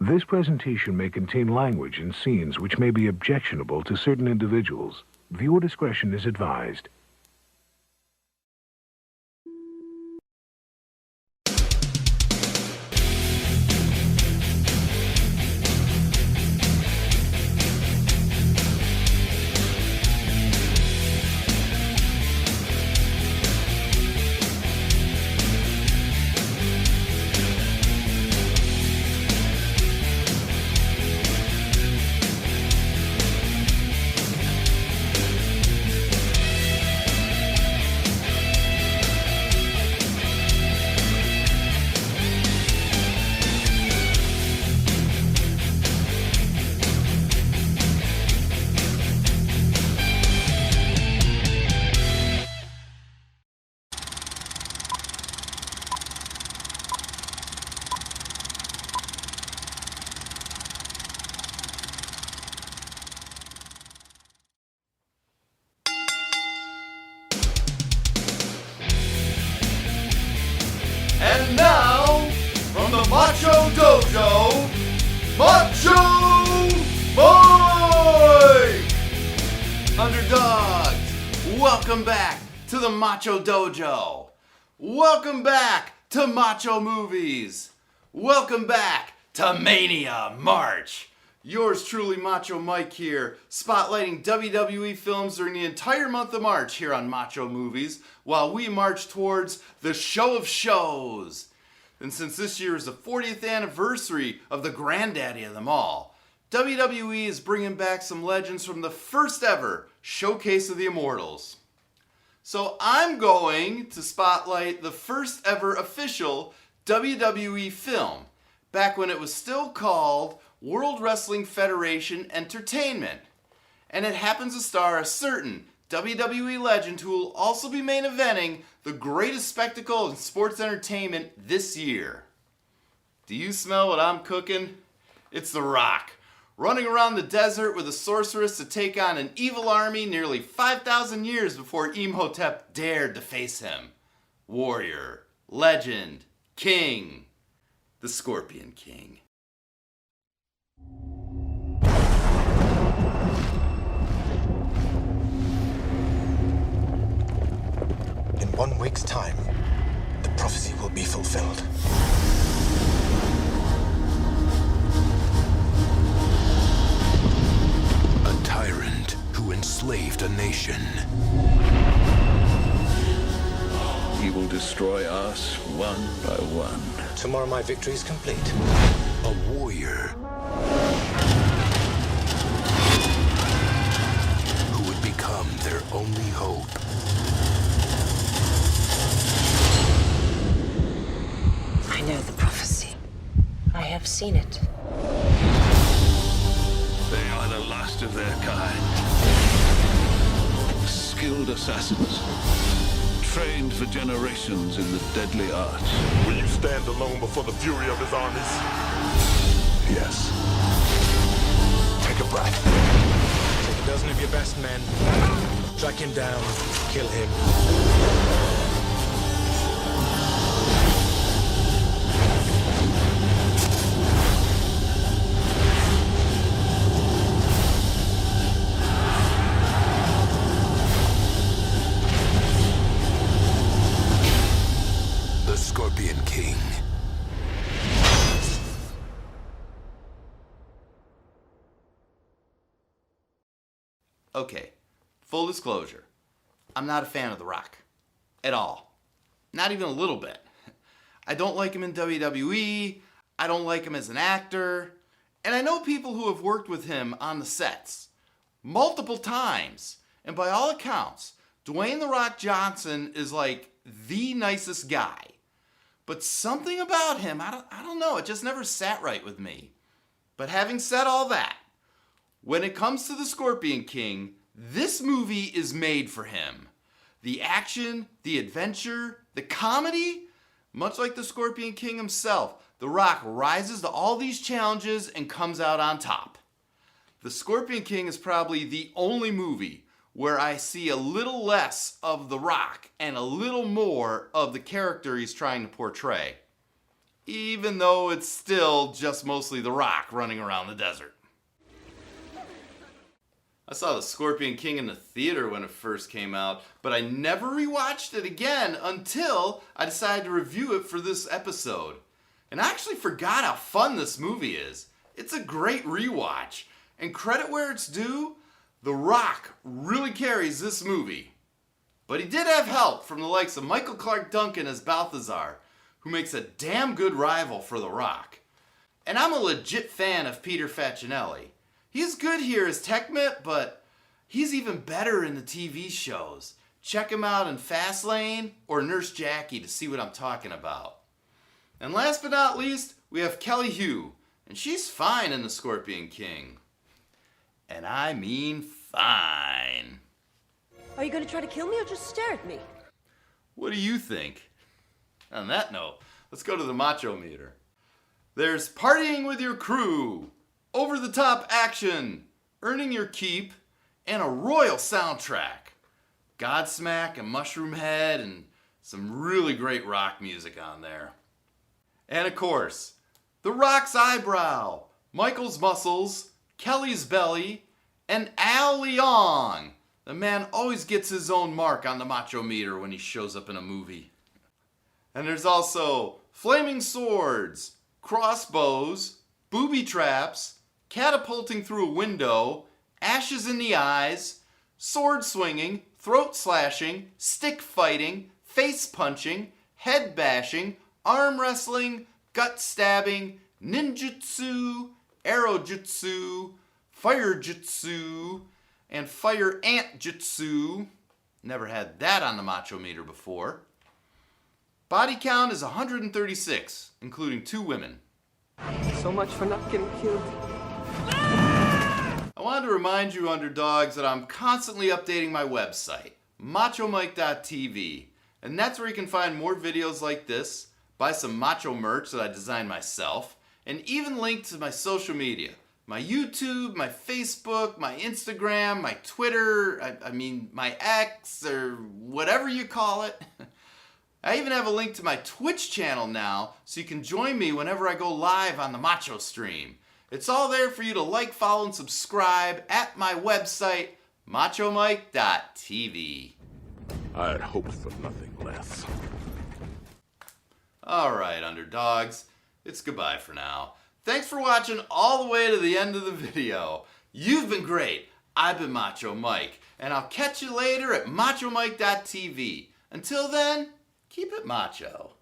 This presentation may contain language and scenes which may be objectionable to certain individuals. Viewer discretion is advised. And now, from the Macho Dojo, Macho Mike! Underdogs, welcome back to the Macho Dojo. Welcome back to Macho Movies. Welcome back to Mania March. Yours truly, Macho Mike here, spotlighting WWE films during the entire month of March here on Macho Movies, while we march towards the show of shows. And since this year is the 40th anniversary of the granddaddy of them all, WWE is bringing back some legends from the first ever Showcase of the Immortals. So I'm going to spotlight the first ever official WWE film, back when it was still called World Wrestling Federation Entertainment. And it happens to star a certain WWE legend who will also be main eventing the greatest spectacle in sports entertainment this year. Do you smell what I'm cooking? It's The Rock, running around the desert with a sorceress to take on an evil army nearly 5,000 years before Imhotep dared to face him. Warrior, legend, king, the Scorpion King. In 1 week's time, the prophecy will be fulfilled. A tyrant who enslaved a nation. He will destroy us one by one. Tomorrow my victory is complete. A warrior who would become their only hope. I know the prophecy. I have seen it. They are the last of their kind. Skilled assassins, trained for generations in the deadly arts. Will you stand alone before the fury of his armies? Yes. Take a breath. Take a dozen of your best men. Track him down. Kill him. The Scorpion King. Okay, full disclosure, I'm not a fan of The Rock. At all. Not even a little bit. I don't like him in WWE, I don't like him as an actor, and I know people who have worked with him on the sets multiple times, and by all accounts, Dwayne The Rock Johnson is like the nicest guy. But something about him, I don't know, it just never sat right with me. But having said all that, when it comes to the Scorpion King, this movie is made for him. The action, the adventure, the comedy, much like the Scorpion King himself, The Rock rises to all these challenges and comes out on top. The Scorpion King is probably the only movie where I see a little less of The Rock and a little more of the character he's trying to portray. even though it's still just mostly The Rock running around the desert. I saw The Scorpion King in the theater when it first came out, but I never rewatched it again until I decided to review it for this episode. And I actually forgot how fun this movie is. It's a great rewatch, and credit where it's due, The Rock really carries this movie. But he did have help from the likes of Michael Clark Duncan as Balthazar, who makes a damn good rival for The Rock. And I'm a legit fan of Peter Facinelli. He's good here as Tecmet, but he's even better in the TV shows. Check him out in Fastlane or Nurse Jackie to see what I'm talking about. And last but not least, we have Kelly Hu, and she's fine in The Scorpion King. And I mean fine. Are you going to try to kill me or just stare at me? What do you think? On that note, let's go to the Macho Meter. There's partying with your crew, over-the-top action, earning your keep, and a royal soundtrack. Godsmack and Mushroom Head and some really great rock music on there. And of course, The Rock's eyebrow, Michael's muscles, Kelly's belly, and Al Leong. The man always gets his own mark on the Macho Meter when he shows up in a movie. And there's also flaming swords, crossbows, booby traps, catapulting through a window, ashes in the eyes, sword swinging, throat slashing, stick fighting, face punching, head bashing, arm wrestling, gut stabbing, ninjutsu, arrow jutsu, fire jutsu, and fire ant jutsu. Never had that on the Macho Meter before. Body count is 136, including 2 women. So much for not getting killed. I wanted to remind you, underdogs, that I'm constantly updating my website, MachoMike.tv, and that's where you can find more videos like this, buy some Macho merch that I designed myself, and even link to my social media. My YouTube, my Facebook, my Instagram, my Twitter, my X, or whatever you call it. I even have a link to my Twitch channel now, so you can join me whenever I go live on the Macho stream. It's all there for you to like, follow, and subscribe at my website, MachoMike.tv. I had hoped for nothing less. Alright, underdogs, it's goodbye for now. Thanks for watching all the way to the end of the video. You've been great. I've been Macho Mike, and I'll catch you later at MachoMike.tv. Until then, keep it macho.